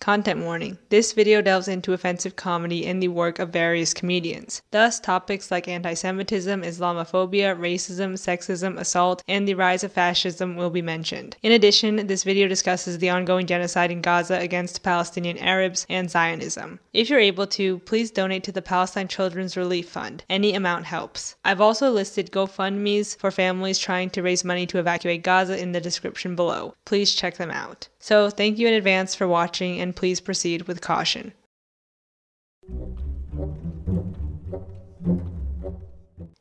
Content warning. This video delves into offensive comedy in the work of various comedians. Thus, topics like anti-Semitism, Islamophobia, racism, sexism, assault, and the rise of fascism will be mentioned. In addition, this video discusses the ongoing genocide in Gaza against Palestinian Arabs and Zionism. If you're able to, please donate to the Palestine Children's Relief Fund. Any amount helps. I've also listed GoFundMes for families trying to raise money to evacuate Gaza in the description below. Please check them out. So thank you in advance for watching, and please proceed with caution.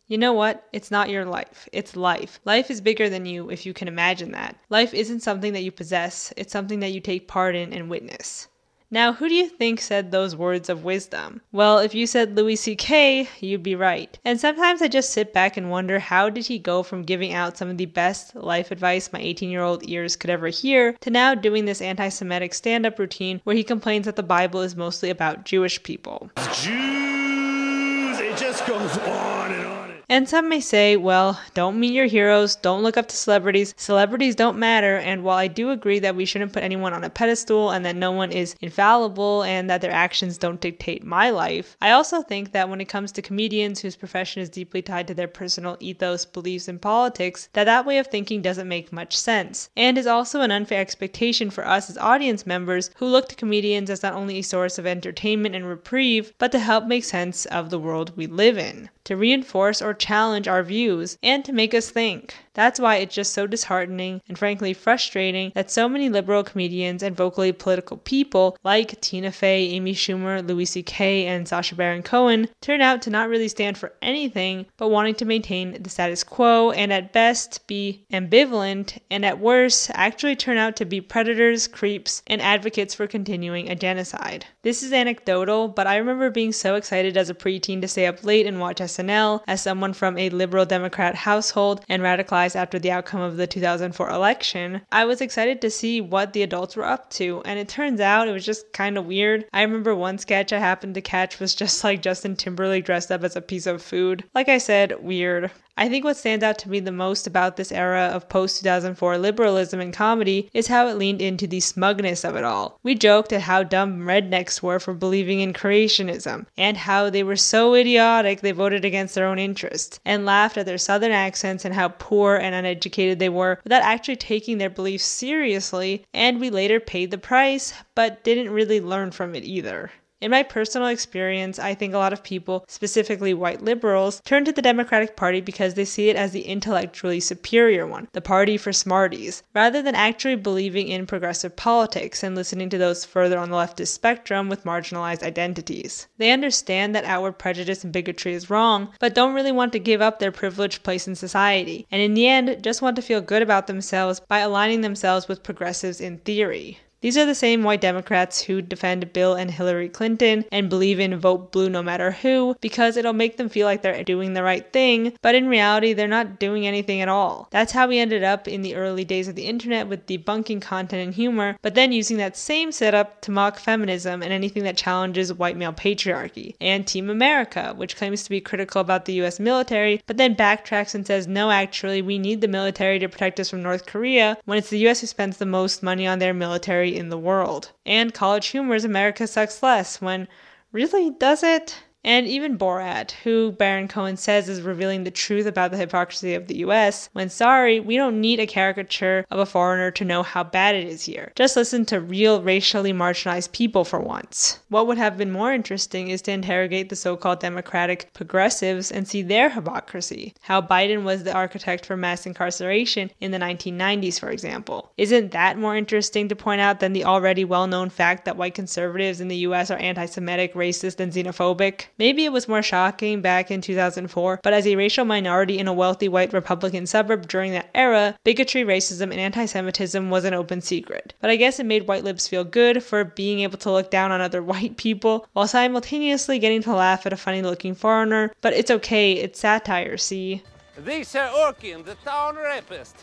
You know what? It's not your life. It's life. Life is bigger than you, if you can imagine that. Life isn't something that you possess. It's something that you take part in and witness. Now, who do you think said those words of wisdom? Well, if you said Louis C.K., you'd be right. And sometimes I just sit back and wonder, how did he go from giving out some of the best life advice my 18-year-old ears could ever hear to now doing this anti-Semitic stand-up routine where he complains that the Bible is mostly about Jewish people? Jews! It just goes on and on. And some may say, well, don't meet your heroes, don't look up to celebrities, celebrities don't matter, and while I do agree that we shouldn't put anyone on a pedestal and that no one is infallible and that their actions don't dictate my life, I also think that when it comes to comedians whose profession is deeply tied to their personal ethos, beliefs, and politics, that way of thinking doesn't make much sense, and is also an unfair expectation for us as audience members who look to comedians as not only a source of entertainment and reprieve, but to help make sense of the world we live in, to reinforce or challenge our views, and to make us think. That's why it's just so disheartening and frankly frustrating that so many liberal comedians and vocally political people like Tina Fey, Amy Schumer, Louis C.K., and Sacha Baron Cohen turn out to not really stand for anything but wanting to maintain the status quo and at best be ambivalent and at worst actually turn out to be predators, creeps, and advocates for continuing a genocide. This is anecdotal, but I remember being so excited as a preteen to stay up late and watch SNL as someone from a liberal Democrat household and radicalized after the outcome of the 2004 election. I was excited to see what the adults were up to, and it turns out it was just kind of weird. I remember one sketch I happened to catch was just like Justin Timberlake dressed up as a piece of food. Like I said, weird. I think what stands out to me the most about this era of post-2004 liberalism and comedy is how it leaned into the smugness of it all. We joked at how dumb rednecks were for believing in creationism, and how they were so idiotic they voted against their own interests, and laughed at their southern accents and how poor and uneducated they were without actually taking their beliefs seriously, and we later paid the price, but didn't really learn from it either. In my personal experience, I think a lot of people, specifically white liberals, turn to the Democratic Party because they see it as the intellectually superior one, the party for smarties, rather than actually believing in progressive politics and listening to those further on the leftist spectrum with marginalized identities. They understand that outward prejudice and bigotry is wrong, but don't really want to give up their privileged place in society, and in the end, just want to feel good about themselves by aligning themselves with progressives in theory. These are the same white Democrats who defend Bill and Hillary Clinton and believe in vote blue no matter who because it'll make them feel like they're doing the right thing, but in reality they're not doing anything at all. That's how we ended up in the early days of the internet with debunking content and humor, but then using that same setup to mock feminism and anything that challenges white male patriarchy, and Team America, which claims to be critical about the US military, but then backtracks and says, no, actually, we need the military to protect us from North Korea, when it's the US who spends the most money on their military in the world. And College Humor's America Sucks Less, when really, does it? And even Borat, who Baron Cohen says is revealing the truth about the hypocrisy of the US, when sorry, we don't need a caricature of a foreigner to know how bad it is here. Just listen to real racially marginalized people for once. What would have been more interesting is to interrogate the so-called democratic progressives and see their hypocrisy. How Biden was the architect for mass incarceration in the 1990s, for example. Isn't that more interesting to point out than the already well-known fact that white conservatives in the US are anti-Semitic, racist, and xenophobic? Maybe it was more shocking back in 2004, but as a racial minority in a wealthy white Republican suburb during that era, bigotry, racism, and anti-Semitism was an open secret. But I guess it made white libs feel good for being able to look down on other white people, while simultaneously getting to laugh at a funny-looking foreigner. But it's okay, it's satire, see? This Orkin, the town rapist.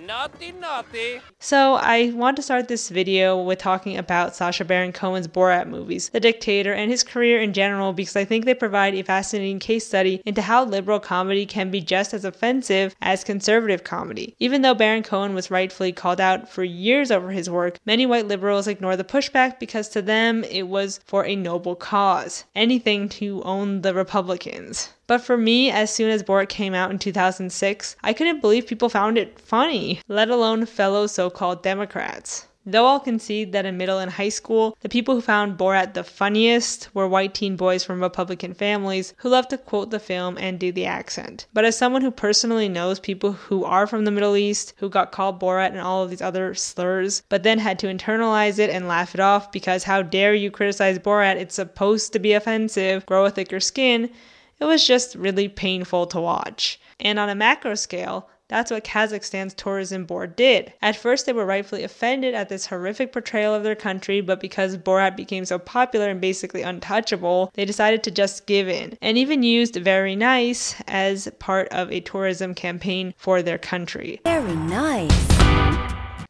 Naughty, naughty. So I want to start this video with talking about Sacha Baron Cohen's Borat movies, The Dictator, and his career in general because I think they provide a fascinating case study into how liberal comedy can be just as offensive as conservative comedy. Even though Baron Cohen was rightfully called out for years over his work, many white liberals ignore the pushback because to them it was for a noble cause, anything to own the Republicans. But for me, as soon as Borat came out in 2006, I couldn't believe people found it funny, let alone fellow so-called Democrats. Though I'll concede that in middle and high school, the people who found Borat the funniest were white teen boys from Republican families who love to quote the film and do the accent. But as someone who personally knows people who are from the Middle East, who got called Borat and all of these other slurs, but then had to internalize it and laugh it off because how dare you criticize Borat, it's supposed to be offensive, grow a thicker skin, it was just really painful to watch. And on a macro scale, that's what Kazakhstan's tourism board did. At first, they were rightfully offended at this horrific portrayal of their country, but because Borat became so popular and basically untouchable, they decided to just give in, and even used "very nice" as part of a tourism campaign for their country. Very nice.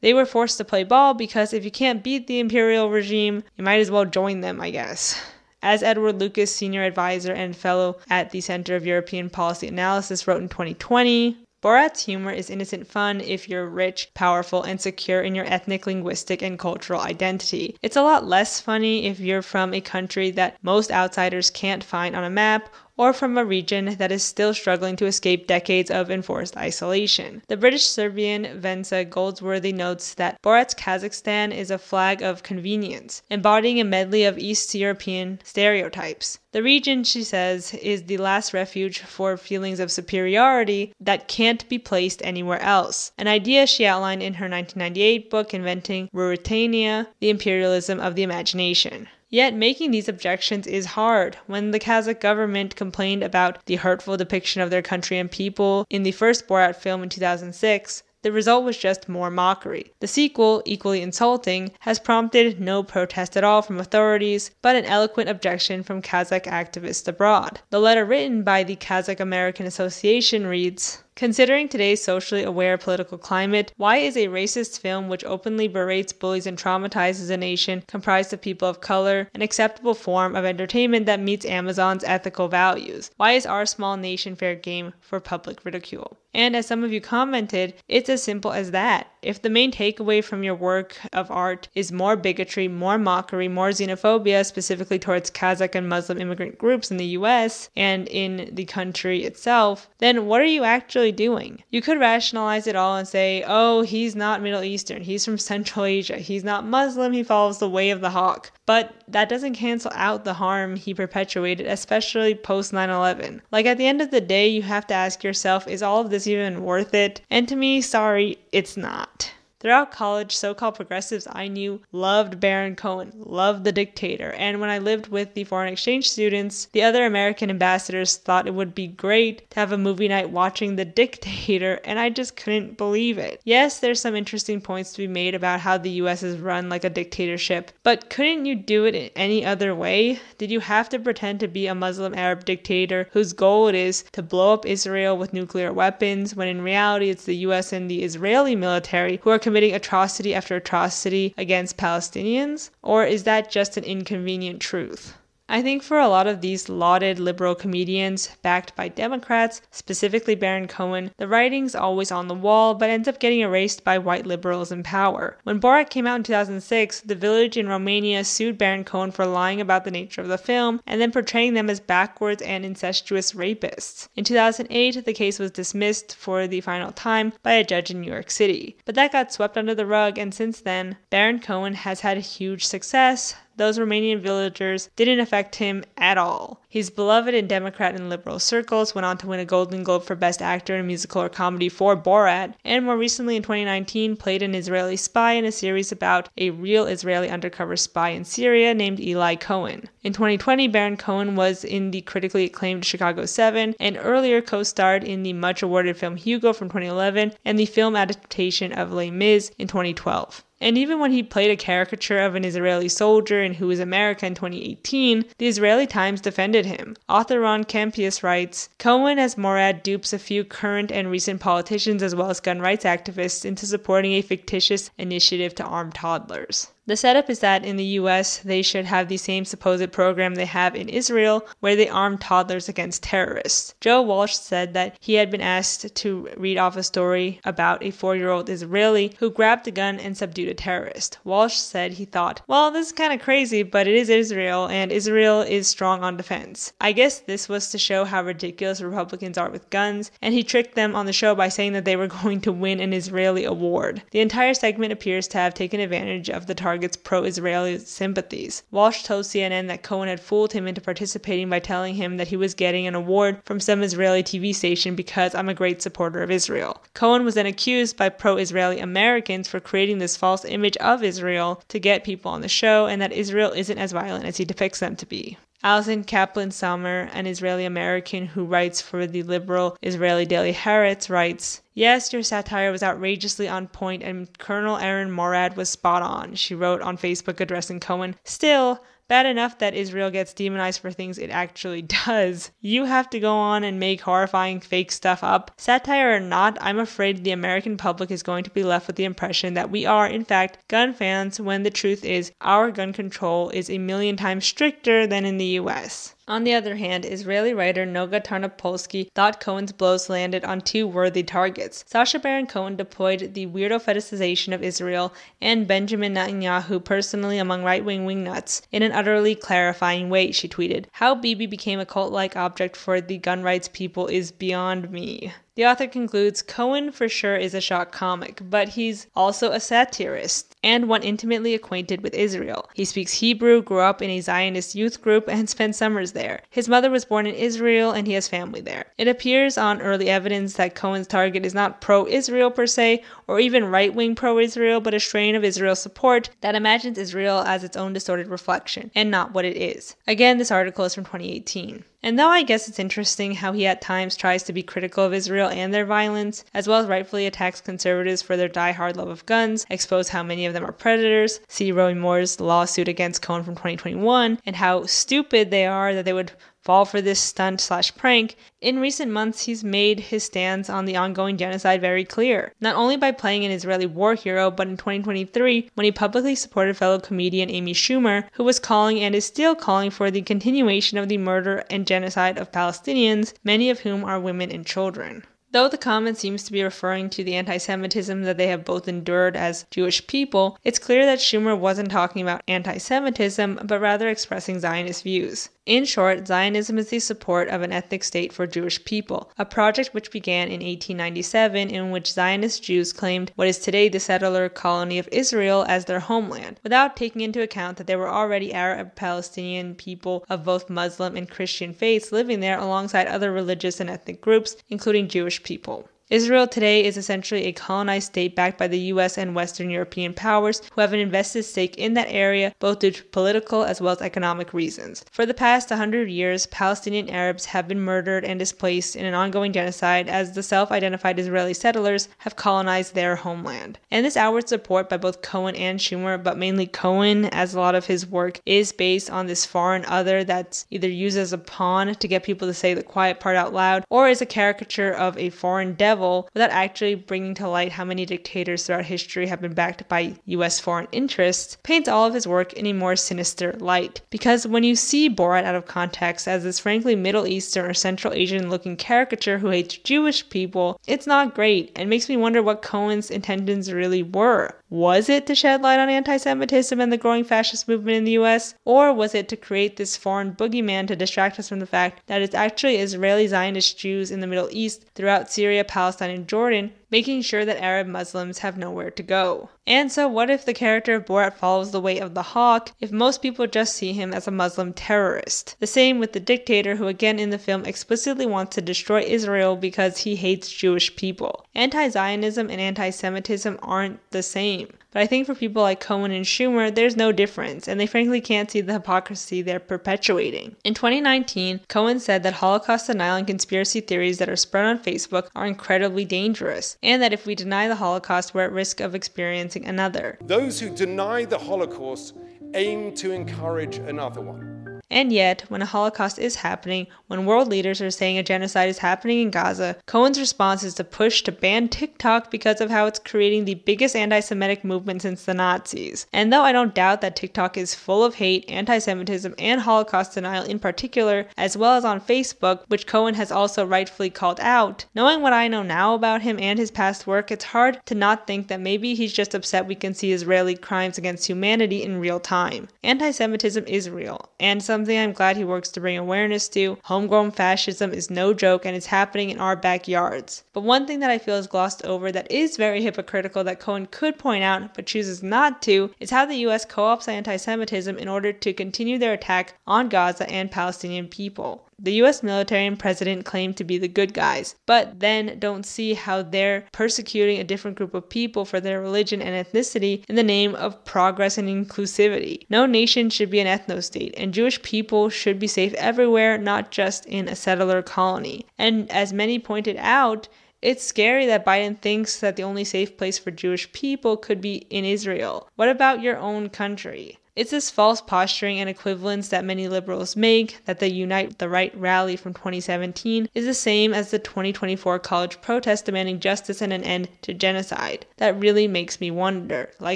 They were forced to play ball because if you can't beat the imperial regime, you might as well join them, I guess. As Edward Lucas, senior advisor and fellow at the Center of European Policy Analysis, wrote in 2020, Borat's humor is innocent fun if you're rich, powerful, and secure in your ethnic, linguistic, and cultural identity. It's a lot less funny if you're from a country that most outsiders can't find on a map, or from a region that is still struggling to escape decades of enforced isolation. The British Serbian Venca Goldsworthy notes that Borat's Kazakhstan is a flag of convenience, embodying a medley of East European stereotypes. The region, she says, is the last refuge for feelings of superiority that can't be placed anywhere else, an idea she outlined in her 1998 book Inventing Ruritania, The Imperialism of the Imagination. Yet making these objections is hard. When the Kazakh government complained about the hurtful depiction of their country and people in the first Borat film in 2006, the result was just more mockery. The sequel, equally insulting, has prompted no protest at all from authorities, but an eloquent objection from Kazakh activists abroad. The letter written by the Kazakh American Association reads, "Considering today's socially aware political climate, why is a racist film which openly berates, bullies, and traumatizes a nation comprised of people of color an acceptable form of entertainment that meets Amazon's ethical values? Why is our small nation fair game for public ridicule?" And as some of you commented, it's as simple as that. If the main takeaway from your work of art is more bigotry, more mockery, more xenophobia, specifically towards Kazakh and Muslim immigrant groups in the US and in the country itself, then what are you actually doing? You could rationalize it all and say, oh, he's not Middle Eastern, he's from Central Asia, he's not Muslim, he follows the way of the hawk. But that doesn't cancel out the harm he perpetuated, especially post 9/11. Like at the end of the day, you have to ask yourself, is all of this even worth it? And to me, sorry, it's not. Throughout college, so-called progressives I knew loved Baron Cohen, loved The Dictator, and when I lived with the foreign exchange students, the other American ambassadors thought it would be great to have a movie night watching The Dictator, and I just couldn't believe it. Yes, there's some interesting points to be made about how the US is run like a dictatorship, but couldn't you do it in any other way? Did you have to pretend to be a Muslim Arab dictator whose goal it is to blow up Israel with nuclear weapons, when in reality it's the US and the Israeli military who are committing atrocity after atrocity against Palestinians? Or is that just an inconvenient truth? I think for a lot of these lauded liberal comedians, backed by Democrats, specifically Baron Cohen, the writing's always on the wall, but ends up getting erased by white liberals in power. When Borat came out in 2006, The Village in Romania sued Baron Cohen for lying about the nature of the film, and then portraying them as backwards and incestuous rapists. In 2008, the case was dismissed for the final time by a judge in New York City. But that got swept under the rug, and since then, Baron Cohen has had huge success. Those Romanian villagers didn't affect him at all. He's beloved in Democrat and liberal circles, went on to win a Golden Globe for Best Actor in a Musical or Comedy for Borat, and more recently in 2019 played an Israeli spy in a series about a real Israeli undercover spy in Syria named Eli Cohen. In 2020, Baron Cohen was in the critically acclaimed Chicago 7, and earlier co-starred in the much-awarded film Hugo from 2011 and the film adaptation of Les Mis in 2012. And even when he played a caricature of an Israeli soldier in Who is America in 2018, the Israeli Times defended him. Author Ron Campius writes, Cohen as Morad dupes a few current and recent politicians as well as gun rights activists into supporting a fictitious initiative to arm toddlers. The setup is that in the US, they should have the same supposed program they have in Israel, where they arm toddlers against terrorists. Joe Walsh said that he had been asked to read off a story about a 4-year-old Israeli who grabbed a gun and subdued a terrorist. Walsh said he thought, well, this is kind of crazy, but it is Israel, and Israel is strong on defense. I guess this was to show how ridiculous Republicans are with guns, and he tricked them on the show by saying that they were going to win an Israeli award. The entire segment appears to have taken advantage of the target's pro-Israeli sympathies. Walsh told CNN that Cohen had fooled him into participating by telling him that he was getting an award from some Israeli TV station because I'm a great supporter of Israel. Cohen was then accused by pro-Israeli Americans for creating this false image of Israel to get people on the show and that Israel isn't as violent as he depicts them to be. Alison Kaplan-Sommer, an Israeli American who writes for the liberal Israeli Daily Haaretz, writes, yes, your satire was outrageously on point and Colonel Aaron Morad was spot on, she wrote on Facebook addressing Cohen. Still, bad enough that Israel gets demonized for things it actually does. You have to go on and make horrifying fake stuff up. Satire or not, I'm afraid the American public is going to be left with the impression that we are, in fact, gun fans when the truth is our gun control is a million times stricter than in the US. On the other hand, Israeli writer Noga Tarnopolsky thought Cohen's blows landed on two worthy targets. Sacha Baron Cohen deployed the weirdo fetishization of Israel and Benjamin Netanyahu personally among right-wing wingnuts in an utterly clarifying way, she tweeted. How Bibi became a cult-like object for the gun rights people is beyond me. The author concludes, Cohen for sure is a shock comic, but he's also a satirist and one intimately acquainted with Israel. He speaks Hebrew, grew up in a Zionist youth group, and spent summers there. His mother was born in Israel, and he has family there. It appears on early evidence that Cohen's target is not pro-Israel per se, or even right-wing pro-Israel, but a strain of Israel support that imagines Israel as its own distorted reflection, and not what it is. Again, this article is from 2018. And though I guess it's interesting how he at times tries to be critical of Israel and their violence, as well as rightfully attacks conservatives for their die-hard love of guns, expose how many of them are predators, see Roy Moore's lawsuit against Cohen from 2021, and how stupid they are that they would fall for this stunt/prank, in recent months he's made his stance on the ongoing genocide very clear. Not only by playing an Israeli war hero, but in 2023 when he publicly supported fellow comedian Amy Schumer, who was calling and is still calling for the continuation of the murder and genocide of Palestinians, many of whom are women and children. Though the comment seems to be referring to the anti-Semitism that they have both endured as Jewish people, it's clear that Schumer wasn't talking about anti-Semitism, but rather expressing Zionist views. In short, Zionism is the support of an ethnic state for Jewish people, a project which began in 1897 in which Zionist Jews claimed what is today the settler colony of Israel as their homeland, without taking into account that there were already Arab Palestinian people of both Muslim and Christian faiths living there alongside other religious and ethnic groups, including Jewish people. Israel today is essentially a colonized state backed by the US and Western European powers who have an invested stake in that area both due to political as well as economic reasons. For the past 100 years, Palestinian Arabs have been murdered and displaced in an ongoing genocide as the self-identified Israeli settlers have colonized their homeland. And this outward support by both Cohen and Schumer, but mainly Cohen, as a lot of his work is based on this foreign other that's either used as a pawn to get people to say the quiet part out loud, or is a caricature of a foreign devil without actually bringing to light how many dictators throughout history have been backed by US foreign interests, paints all of his work in a more sinister light. Because when you see Borat out of context as this frankly Middle Eastern or Central Asian looking caricature who hates Jewish people, it's not great and makes me wonder what Cohen's intentions really were. Was it to shed light on anti-Semitism and the growing fascist movement in the US? Or was it to create this foreign boogeyman to distract us from the fact that it's actually Israeli Zionist Jews in the Middle East throughout Syria, Palestine, and Jordan, making sure that Arab Muslims have nowhere to go? And so what if the character of Borat follows the way of the hawk if most people just see him as a Muslim terrorist? The same with the dictator, who again in the film explicitly wants to destroy Israel because he hates Jewish people. Anti-Zionism and anti-Semitism aren't the same. But I think for people like Cohen and Schumer, there's no difference, and they frankly can't see the hypocrisy they're perpetuating. In 2019, Cohen said that Holocaust denial and conspiracy theories that are spread on Facebook are incredibly dangerous. ourselves, and that if we deny the Holocaust, we're at risk of experiencing another. Those who deny the Holocaust aim to encourage another one. And yet, when a Holocaust is happening, when world leaders are saying a genocide is happening in Gaza, Cohen's response is to push to ban TikTok because of how it's creating the biggest anti-Semitic movement since the Nazis. And though I don't doubt that TikTok is full of hate, anti-Semitism, and Holocaust denial in particular, as well as on Facebook, which Cohen has also rightfully called out, knowing what I know now about him and his past work, it's hard to not think that maybe he's just upset we can see Israeli crimes against humanity in real time. Anti-Semitism is real, and something I'm glad he works to bring awareness to. Homegrown fascism is no joke and it's happening in our backyards. But one thing that I feel is glossed over that is very hypocritical that Cohen could point out but chooses not to is how the US co-opts anti-Semitism in order to continue their attack on Gaza and Palestinian people. The US military and president claim to be the good guys, but then don't see how they're persecuting a different group of people for their religion and ethnicity in the name of progress and inclusivity. No nation should be an ethno-state, and Jewish people should be safe everywhere, not just in a settler colony. And as many pointed out, it's scary that Biden thinks that the only safe place for Jewish people could be in Israel. What about your own country? It's this false posturing and equivalence that many liberals make that the Unite the Right rally from 2017 is the same as the 2024 college protest demanding justice and an end to genocide. That really makes me wonder,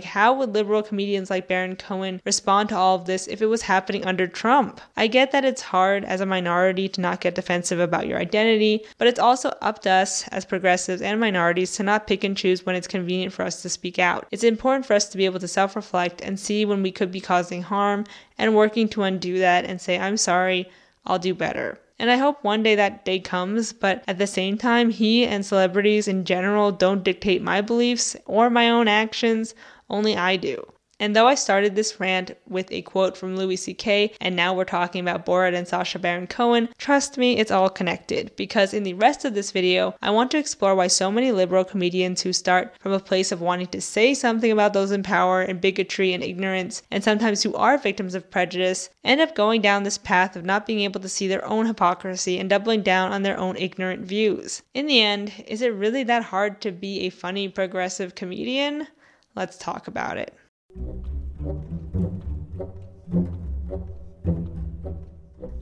how would liberal comedians like Baron Cohen respond to all of this if it was happening under Trump? I get that it's hard as a minority to not get defensive about your identity, but it's also up to us as progressives and minorities to not pick and choose when it's convenient for us to speak out. It's important for us to be able to self-reflect and see when we could be causing harm and working to undo that and say, I'm sorry, I'll do better. And I hope one day that day comes, but at the same time, he and celebrities in general don't dictate my beliefs or my own actions, only I do. And though I started this rant with a quote from Louis C.K., and now we're talking about Borat and Sacha Baron Cohen, trust me, it's all connected. Because in the rest of this video, I want to explore why so many liberal comedians who start from a place of wanting to say something about those in power and bigotry and ignorance, and sometimes who are victims of prejudice, end up going down this path of not being able to see their own hypocrisy and doubling down on their own ignorant views. In the end, is it really that hard to be a funny progressive comedian? Let's talk about it.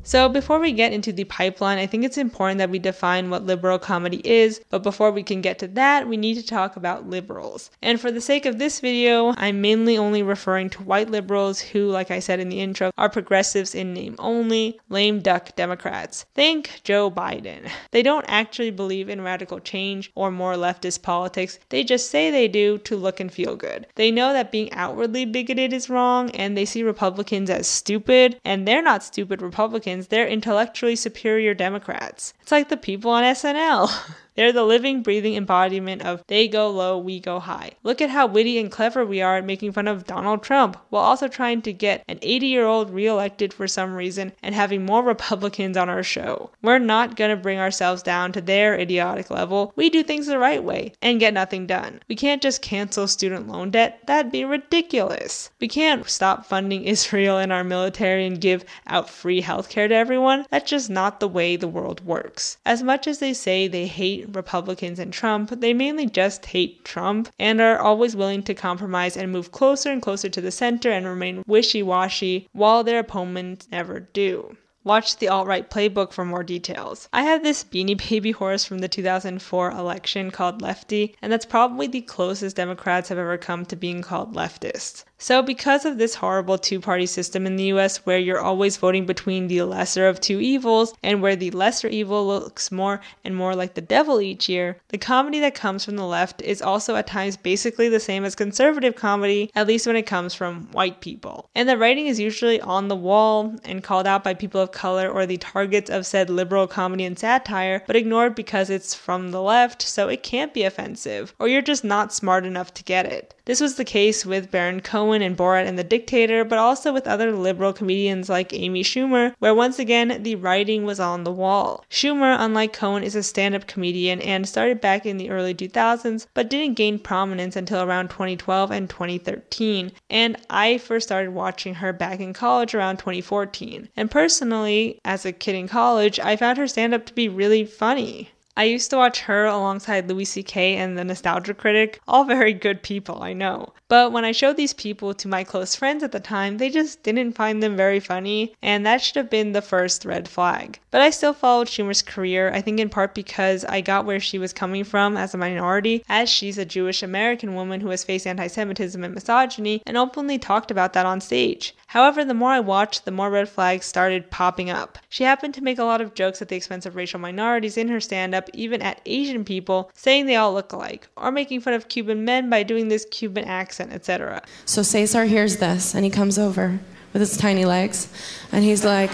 So before we get into the pipeline, I think it's important that we define what liberal comedy is, but before we can get to that, we need to talk about liberals. And for the sake of this video, I'm mainly only referring to white liberals who, like I said in the intro, are progressives in name only, lame duck Democrats. Think Joe Biden. They don't actually believe in radical change or more leftist politics, they just say they do to look and feel good. They know that being outwardly bigoted is wrong, and they see Republicans as stupid, and they're not stupid Republicans, they're intellectually superior Democrats. It's like the people on SNL. They're the living, breathing embodiment of they go low, we go high. Look at how witty and clever we are at making fun of Donald Trump, while also trying to get an 80-year-old reelected for some reason and having more Republicans on our show. We're not gonna bring ourselves down to their idiotic level. We do things the right way and get nothing done. We can't just cancel student loan debt. That'd be ridiculous. We can't stop funding Israel and our military and give out free healthcare to everyone. That's just not the way the world works. As much as they say they hate Republicans and Trump, they mainly just hate Trump and are always willing to compromise and move closer and closer to the center and remain wishy-washy while their opponents never do. Watch the alt-right playbook for more details. I have this Beanie Baby horse from the 2004 election called Lefty, and that's probably the closest Democrats have ever come to being called leftists. So because of this horrible two-party system in the US where you're always voting between the lesser of two evils and where the lesser evil looks more and more like the devil each year, the comedy that comes from the left is also at times basically the same as conservative comedy, at least when it comes from white people. And the writing is usually on the wall and called out by people of color or the targets of said liberal comedy and satire, but ignored because it's from the left, so it can't be offensive, or you're just not smart enough to get it. This was the case with Baron Cohen and Borat and The Dictator, but also with other liberal comedians like Amy Schumer, where once again, the writing was on the wall. Schumer, unlike Cohen, is a stand-up comedian and started back in the early 2000s, but didn't gain prominence until around 2012 and 2013, and I first started watching her back in college around 2014. And personally, as a kid in college, I found her stand-up to be really funny. I used to watch her alongside Louis C.K. and The Nostalgia Critic, all very good people, I know. But when I showed these people to my close friends at the time, they just didn't find them very funny, and that should have been the first red flag. But I still followed Schumer's career, I think in part because I got where she was coming from as a minority, as she's a Jewish American woman who has faced anti-Semitism and misogyny, and openly talked about that on stage. However, the more I watched, the more red flags started popping up. She happened to make a lot of jokes at the expense of racial minorities in her stand-up, even at Asian people, saying they all look alike, or making fun of Cuban men by doing this Cuban accent, etc. So Cesar hears this, and he comes over with his tiny legs, and he's like,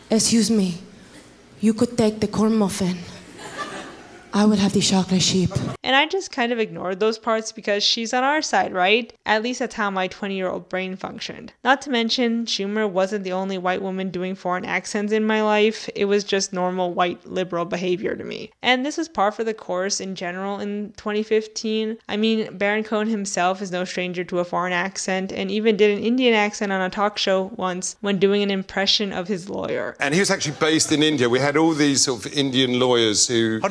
"Excuse me, you could take the corn muffin. I would have the chocolate sheep." And I just kind of ignored those parts because she's on our side, right? At least that's how my 20-year-old brain functioned. Not to mention, Schumer wasn't the only white woman doing foreign accents in my life. It was just normal white liberal behavior to me. And this was par for the course in general in 2015. I mean, Baron Cohen himself is no stranger to a foreign accent and even did an Indian accent on a talk show once when doing an impression of his lawyer. And he was actually based in India. We had all these sort of Indian lawyers who...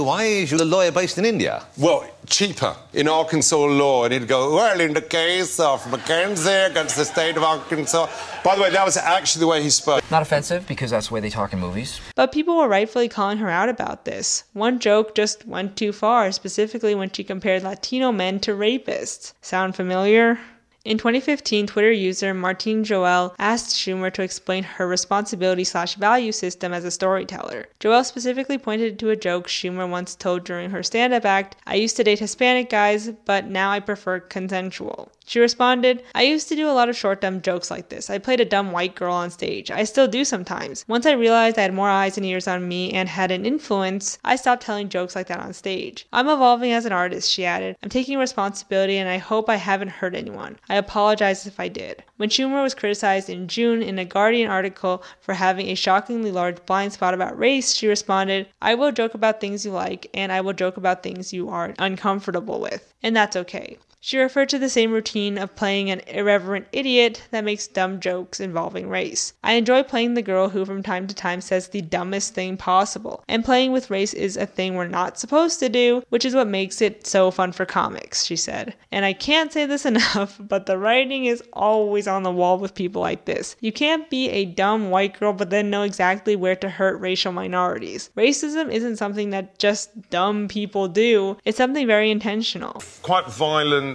Why is your lawyer based in India? Well, cheaper. In Arkansas law, and he'd go, well, in the case of Mackenzie against the state of Arkansas. By the way, that was actually the way he spoke. Not offensive, because that's the way they talk in movies. But people were rightfully calling her out about this. One joke just went too far, specifically when she compared Latino men to rapists. Sound familiar? In 2015, Twitter user Martine Joel asked Schumer to explain her responsibility/value system as a storyteller. Joel specifically pointed to a joke Schumer once told during her stand-up act, "I used to date Hispanic guys, but now I prefer consensual." She responded, "I used to do a lot of short dumb jokes like this. I played a dumb white girl on stage. I still do sometimes. Once I realized I had more eyes and ears on me and had an influence, I stopped telling jokes like that on stage. I'm evolving as an artist," she added. "I'm taking responsibility and I hope I haven't hurt anyone. I apologize if I did." When Schumer was criticized in June in a Guardian article for having a shockingly large blind spot about race, she responded, "I will joke about things you like and I will joke about things you are uncomfortable with. And that's okay." She referred to the same routine of playing an irreverent idiot that makes dumb jokes involving race. "I enjoy playing the girl who from time to time says the dumbest thing possible, and playing with race is a thing we're not supposed to do, which is what makes it so fun for comics," she said. And I can't say this enough, but the writing is always on the wall with people like this. You can't be a dumb white girl but then know exactly where to hurt racial minorities. Racism isn't something that just dumb people do, it's something very intentional. Quite violent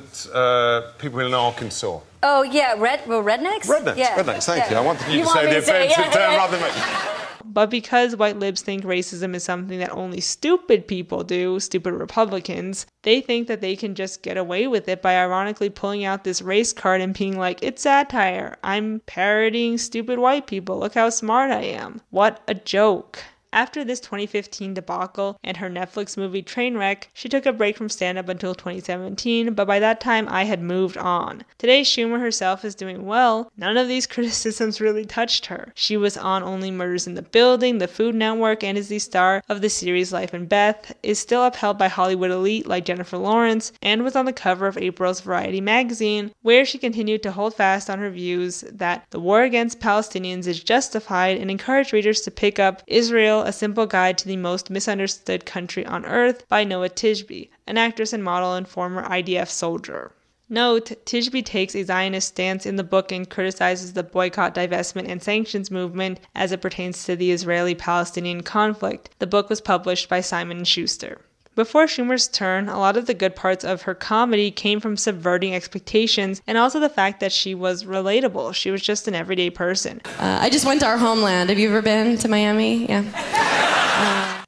people in Arkansas. Oh, yeah, rednecks? Rednecks, yeah. rednecks, thank you. I wanted you to want say me the to say, offensive term yeah. rather than me. But because white libs think racism is something that only stupid people do, stupid Republicans, they think that they can just get away with it by ironically pulling out this race card and being like, "It's satire. I'm parodying stupid white people. Look how smart I am." What a joke. After this 2015 debacle and her Netflix movie Trainwreck, she took a break from stand-up until 2017, but by that time I had moved on. Today, Schumer herself is doing well. None of these criticisms really touched her. She was on Only Murders in the Building, the Food Network, and is the star of the series Life and Beth, is still upheld by Hollywood elite like Jennifer Lawrence, and was on the cover of April's Variety magazine, where she continued to hold fast on her views that the war against Palestinians is justified and encouraged readers to pick up Israel, A Simple Guide to the Most Misunderstood Country on Earth by Noah Tishby, an actress and model and former IDF soldier. Note, Tishby takes a Zionist stance in the book and criticizes the boycott, divestment, and sanctions movement as it pertains to the Israeli-Palestinian conflict. The book was published by Simon & Schuster. Before Schumer's turn, a lot of the good parts of her comedy came from subverting expectations and also the fact that she was relatable. She was just an everyday person. I just went to our homeland. Have you ever been to Miami? Yeah.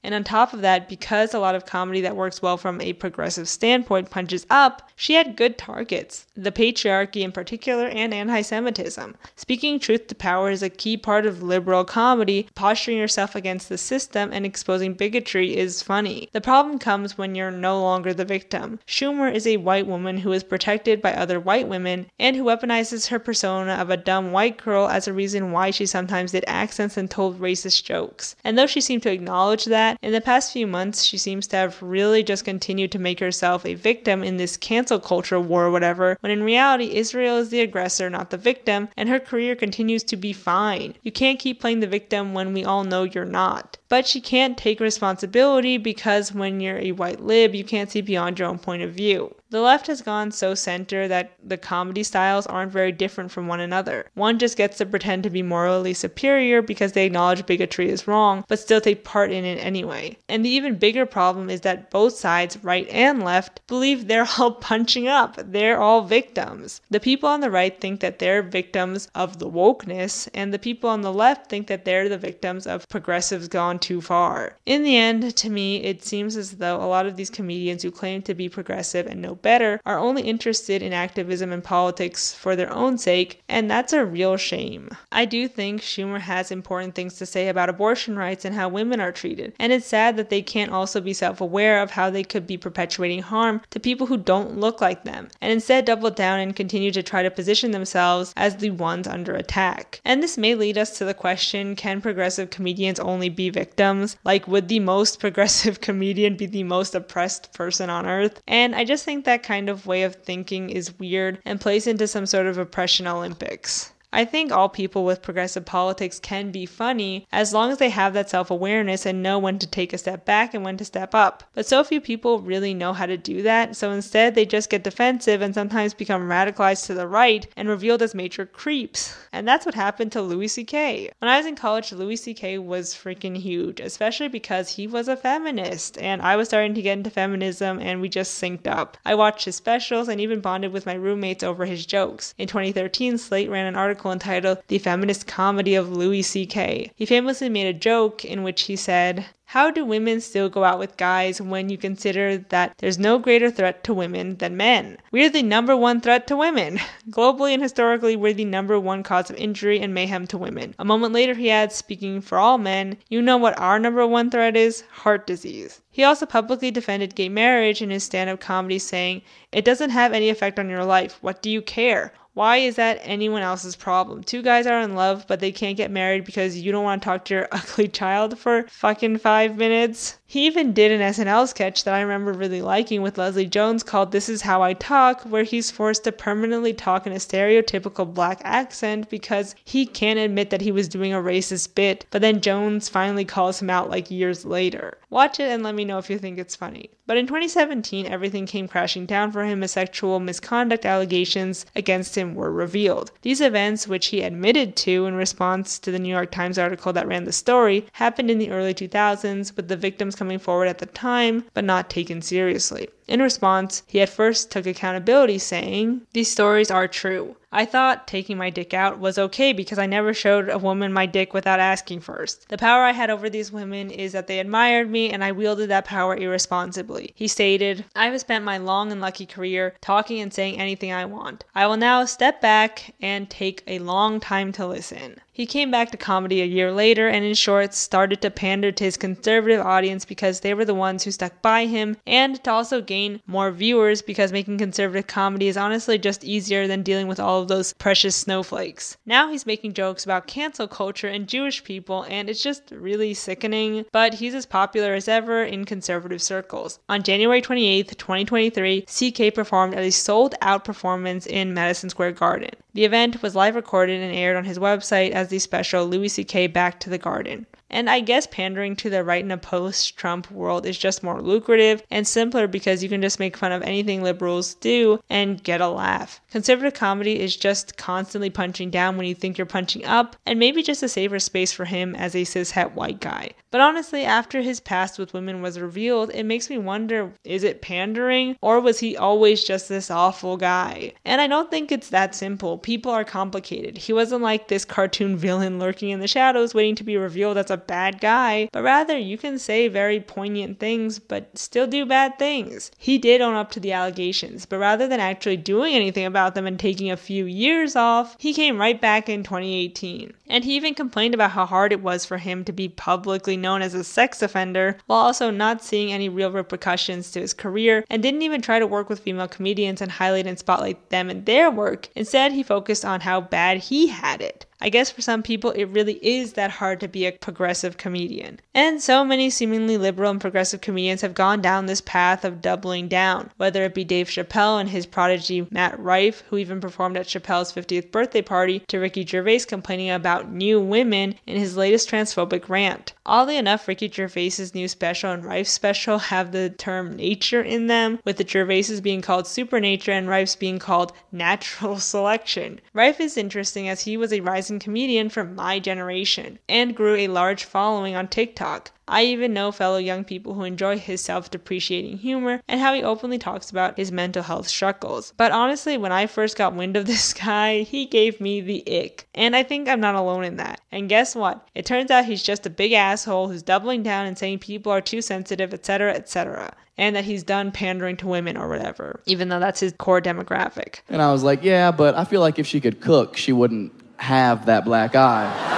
And on top of that, because a lot of comedy that works well from a progressive standpoint punches up, she had good targets, the patriarchy in particular and anti-Semitism. Speaking truth to power is a key part of liberal comedy. Posturing yourself against the system and exposing bigotry is funny. The problem comes when you're no longer the victim. Schumer is a white woman who is protected by other white women and who weaponizes her persona of a dumb white girl as a reason why she sometimes did accents and told racist jokes. And though she seemed to acknowledge that, that in the past few months, she seems to have really just continued to make herself a victim in this cancel culture war or whatever, when in reality, Israel is the aggressor, not the victim, and her career continues to be fine. You can't keep playing the victim when we all know you're not. But she can't take responsibility because when you're a white lib, you can't see beyond your own point of view. The left has gone so center that the comedy styles aren't very different from one another. One just gets to pretend to be morally superior because they acknowledge bigotry is wrong, but still take part in it anyway. And the even bigger problem is that both sides, right and left, believe they're all punching up. They're all victims. The people on the right think that they're victims of the wokeness, and the people on the left think that they're the victims of progressives gone too far. In the end, to me, it seems as though a lot of these comedians who claim to be progressive and know better are only interested in activism and politics for their own sake, and that's a real shame. I do think Schumer has important things to say about abortion rights and how women are treated, and it's sad that they can't also be self-aware of how they could be perpetuating harm to people who don't look like them, and instead double down and continue to try to position themselves as the ones under attack. And this may lead us to the question, can progressive comedians only be victims? Like, would the most progressive comedian be the most oppressed person on earth? And I just think that kind of way of thinking is weird and plays into some sort of oppression Olympics. I think all people with progressive politics can be funny as long as they have that self-awareness and know when to take a step back and when to step up. But so few people really know how to do that, so instead they just get defensive and sometimes become radicalized to the right and revealed as major creeps. And that's what happened to Louis C.K. When I was in college, Louis C.K. was freaking huge, especially because he was a feminist, and I was starting to get into feminism and we just synced up. I watched his specials and even bonded with my roommates over his jokes. In 2013, Slate ran an article entitled The Feminist Comedy of Louis C.K. He famously made a joke in which he said, "How do women still go out with guys when you consider that there's no greater threat to women than men? We're the number one threat to women. Globally and historically, we're the number one cause of injury and mayhem to women." A moment later, he adds, speaking for all men, "You know what our number one threat is? Heart disease." He also publicly defended gay marriage in his stand-up comedy, saying, "It doesn't have any effect on your life. What do you care? Why is that anyone else's problem? Two guys are in love, but they can't get married because you don't want to talk to your ugly child for fucking 5 minutes." He even did an SNL sketch that I remember really liking with Leslie Jones called This Is How I Talk, where he's forced to permanently talk in a stereotypical black accent because he can't admit that he was doing a racist bit, but then Jones finally calls him out like years later. Watch it and let me know if you think it's funny. But in 2017, everything came crashing down for him as sexual misconduct allegations against him were revealed. These events, which he admitted to in response to the New York Times article that ran the story, happened in the early 2000s, with the victims coming forward at the time, but not taken seriously. In response, he at first took accountability, saying, "These stories are true. I thought taking my dick out was okay because I never showed a woman my dick without asking first. The power I had over these women is that they admired me and I wielded that power irresponsibly." He stated, "I have spent my long and lucky career talking and saying anything I want. I will now step back and take a long time to listen." He came back to comedy a year later and in short started to pander to his conservative audience because they were the ones who stuck by him, and to also gain more viewers because making conservative comedy is honestly just easier than dealing with all of those precious snowflakes. Now he's making jokes about cancel culture and Jewish people, and it's just really sickening, but he's as popular as ever in conservative circles. On January 28th, 2023, CK performed at a sold-out performance in Madison Square Garden. The event was live recorded and aired on his website as the special Louis C.K. Back to the Garden. And I guess pandering to the right in a post-Trump world is just more lucrative and simpler because you can just make fun of anything liberals do and get a laugh. Conservative comedy is just constantly punching down when you think you're punching up, and maybe just a safer space for him as a cishet white guy. But honestly, after his past with women was revealed, it makes me wonder, is it pandering, or was he always just this awful guy? And I don't think it's that simple. People are complicated. He wasn't like this cartoon villain lurking in the shadows waiting to be revealed as a bad guy, but rather you can say very poignant things but still do bad things. He did own up to the allegations, but rather than actually doing anything about them and taking a few years off, he came right back in 2018. And he even complained about how hard it was for him to be publicly known as a sex offender, while also not seeing any real repercussions to his career, and didn't even try to work with female comedians and highlight and spotlight them and their work. Instead, he focused on how bad he had it. I guess for some people, it really is that hard to be a progressive comedian. And so many seemingly liberal and progressive comedians have gone down this path of doubling down, whether it be Dave Chappelle and his prodigy Matt Rife, who even performed at Chappelle's 50th birthday party, to Ricky Gervais complaining about new women in his latest transphobic rant. Oddly enough, Ricky Gervais's new special and Rife's special have the term nature in them, with the Gervais's being called supernature and Rife's being called natural selection. Rife is interesting as he was a rising comedian from my generation and grew a large following on TikTok. I even know fellow young people who enjoy his self-depreciating humor and how he openly talks about his mental health struggles. But honestly, when I first got wind of this guy, he gave me the ick. And I think I'm not alone in that. And guess what? It turns out he's just a big asshole who's doubling down and saying people are too sensitive, etc., etc. And that he's done pandering to women or whatever, even though that's his core demographic. And I was like, yeah, but I feel like if she could cook, she wouldn't have that black eye.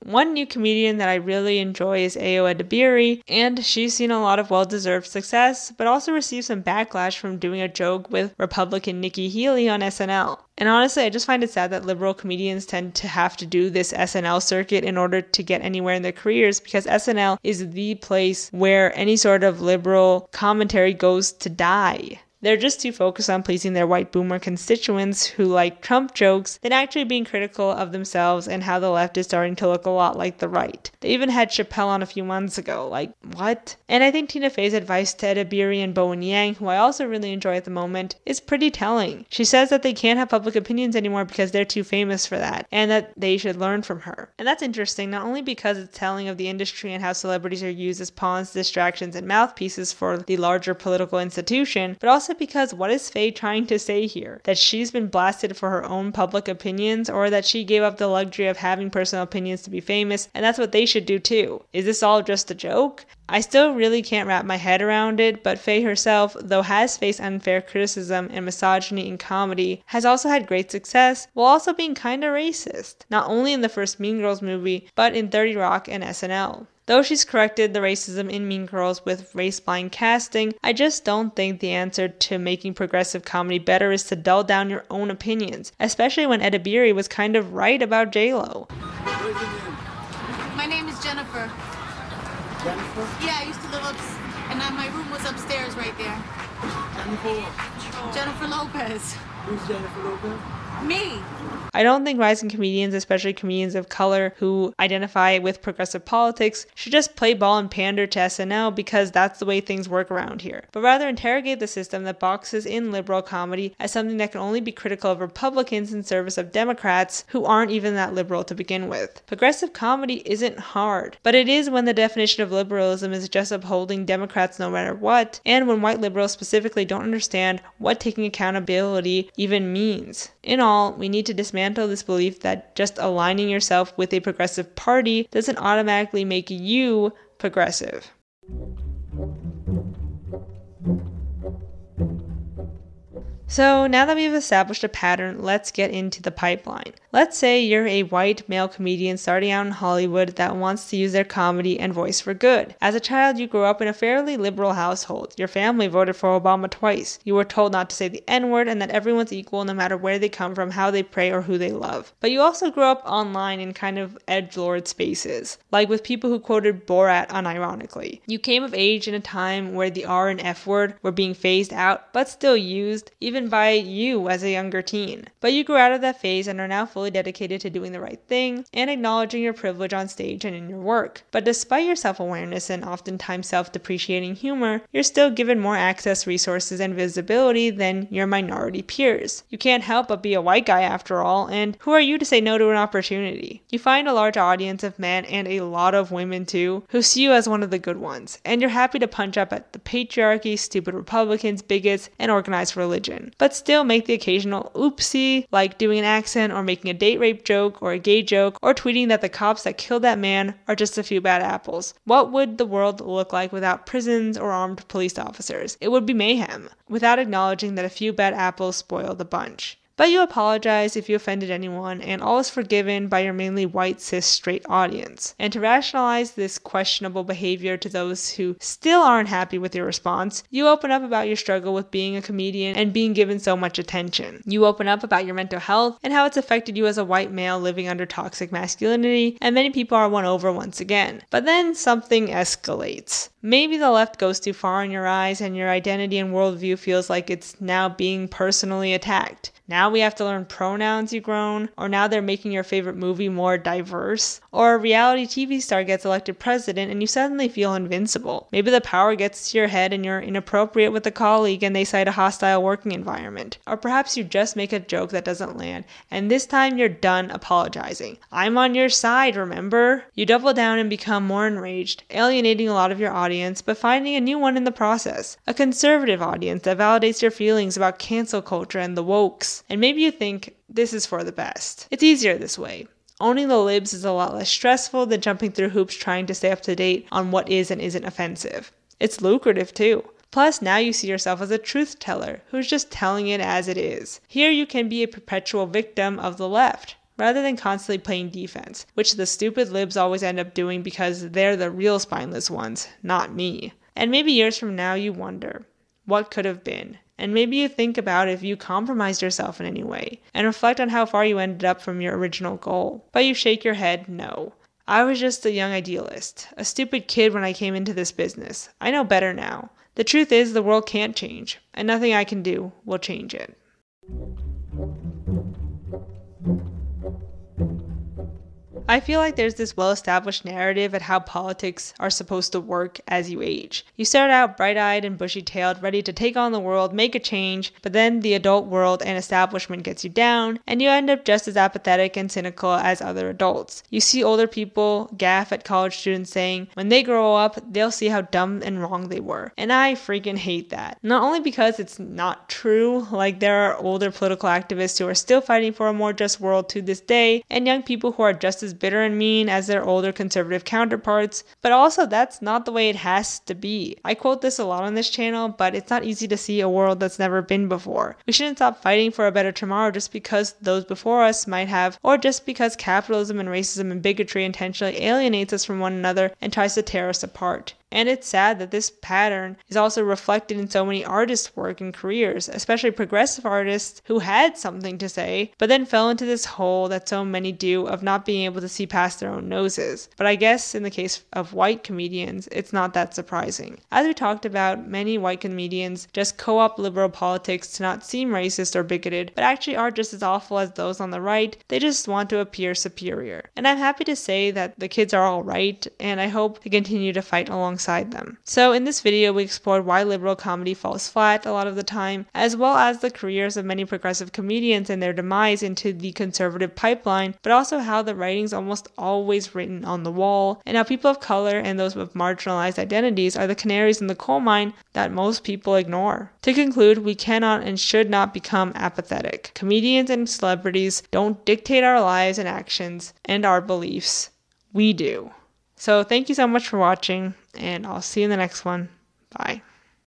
One new comedian that I really enjoy is Ayo Edebiri, and she's seen a lot of well-deserved success, but also received some backlash from doing a joke with Republican Nikki Haley on SNL. And honestly, I just find it sad that liberal comedians tend to have to do this SNL circuit in order to get anywhere in their careers, because SNL is the place where any sort of liberal commentary goes to die. They're just too focused on pleasing their white boomer constituents who like Trump jokes than actually being critical of themselves and how the left is starting to look a lot like the right. They even had Chappelle on a few months ago. Like, what? And I think Tina Fey's advice to Edebiri and Bowen Yang, who I also really enjoy at the moment, is pretty telling. She says that they can't have public opinions anymore because they're too famous for that, and that they should learn from her. And that's interesting, not only because it's telling of the industry and how celebrities are used as pawns, distractions, and mouthpieces for the larger political institution, but also because what is Faye trying to say here? That she's been blasted for her own public opinions, or that she gave up the luxury of having personal opinions to be famous, and that's what they should do too? Is this all just a joke? I still really can't wrap my head around it, but Faye herself, though has faced unfair criticism and misogyny in comedy, has also had great success while also being kinda racist. Not only in the first Mean Girls movie, but in 30 Rock and SNL. Though she's corrected the racism in Mean Girls with race-blind casting, I just don't think the answer to making progressive comedy better is to dull down your own opinions, especially when Edebiri was kind of right about J-Lo. My name is Jennifer. Jennifer? Yeah, I used to live and my room was upstairs right there. Jennifer Lopez. Who's Jennifer Lopez? Me. I don't think rising comedians, especially comedians of color who identify with progressive politics, should just play ball and pander to SNL because that's the way things work around here, but rather interrogate the system that boxes in liberal comedy as something that can only be critical of Republicans in service of Democrats who aren't even that liberal to begin with. Progressive comedy isn't hard, but it is when the definition of liberalism is just upholding Democrats no matter what, and when white liberals specifically don't understand what taking accountability even means. In all, we need to dismantle this belief that just aligning yourself with a progressive party doesn't automatically make you progressive. So now that we've established a pattern, let's get into the pipeline. Let's say you're a white male comedian starting out in Hollywood that wants to use their comedy and voice for good. As a child, you grew up in a fairly liberal household. Your family voted for Obama twice. You were told not to say the N-word and that everyone's equal no matter where they come from, how they pray, or who they love. But you also grew up online in kind of edgelord spaces, like with people who quoted Borat unironically. You came of age in a time where the R and F word were being phased out, but still used, even by you as a younger teen. But you grew out of that phase and are now fully dedicated to doing the right thing and acknowledging your privilege on stage and in your work. But despite your self-awareness and oftentimes self-depreciating humor, you're still given more access, resources, and visibility than your minority peers. You can't help but be a white guy after all, and who are you to say no to an opportunity? You find a large audience of men and a lot of women too, who see you as one of the good ones, and you're happy to punch up at the patriarchy, stupid Republicans, bigots, and organized religion. But still make the occasional oopsie, like doing an accent or making a date rape joke or a gay joke or tweeting that the cops that killed that man are just a few bad apples. What would the world look like without prisons or armed police officers? It would be mayhem, without acknowledging that a few bad apples spoil the bunch. But you apologize if you offended anyone, and all is forgiven by your mainly white, cis, straight audience. And to rationalize this questionable behavior to those who still aren't happy with your response, you open up about your struggle with being a comedian and being given so much attention. You open up about your mental health and how it's affected you as a white male living under toxic masculinity, and many people are won over once again. But then something escalates. Maybe the left goes too far in your eyes and your identity and worldview feels like it's now being personally attacked. Now we have to learn pronouns you've grown, or now they're making your favorite movie more diverse, or a reality TV star gets elected president and you suddenly feel invincible. Maybe the power gets to your head and you're inappropriate with a colleague and they cite a hostile working environment. Or perhaps you just make a joke that doesn't land, and this time you're done apologizing. I'm on your side, remember? You double down and become more enraged, alienating a lot of your audience, but finding a new one in the process. A conservative audience that validates your feelings about cancel culture and the wokes. And maybe you think this is for the best. It's easier this way. Owning the libs is a lot less stressful than jumping through hoops trying to stay up to date on what is and isn't offensive. It's lucrative too. Plus, now you see yourself as a truth teller who's just telling it as it is. Here you can be a perpetual victim of the left, rather than constantly playing defense, which the stupid libs always end up doing because they're the real spineless ones, not me. And maybe years from now you wonder, what could have been? And maybe you think about if you compromised yourself in any way, and reflect on how far you ended up from your original goal. But you shake your head, no. I was just a young idealist, a stupid kid when I came into this business. I know better now. The truth is the world can't change, and nothing I can do will change it. I feel like there's this well-established narrative at how politics are supposed to work as you age. You start out bright-eyed and bushy-tailed, ready to take on the world, make a change, but then the adult world and establishment gets you down, and you end up just as apathetic and cynical as other adults. You see older people gaffe at college students saying, when they grow up, they'll see how dumb and wrong they were. And I freaking hate that. Not only because it's not true, like there are older political activists who are still fighting for a more just world to this day, and young people who are just as bitter and mean as their older conservative counterparts, but also that's not the way it has to be. I quote this a lot on this channel, but it's not easy to see a world that's never been before. We shouldn't stop fighting for a better tomorrow just because those before us might have, or just because capitalism and racism and bigotry intentionally alienates us from one another and tries to tear us apart. And it's sad that this pattern is also reflected in so many artists' work and careers, especially progressive artists who had something to say, but then fell into this hole that so many do of not being able to see past their own noses. But I guess in the case of white comedians, it's not that surprising. As we talked about, many white comedians just co-opt liberal politics to not seem racist or bigoted, but actually are just as awful as those on the right. They just want to appear superior. And I'm happy to say that the kids are all right, and I hope to continue to fight alongside them. So in this video, we explored why liberal comedy falls flat a lot of the time, as well as the careers of many progressive comedians and their demise into the conservative pipeline, but also how the writing's almost always written on the wall, and how people of color and those with marginalized identities are the canaries in the coal mine that most people ignore. To conclude, we cannot and should not become apathetic. Comedians and celebrities don't dictate our lives and actions and our beliefs. We do. So thank you so much for watching, and I'll see you in the next one. Bye.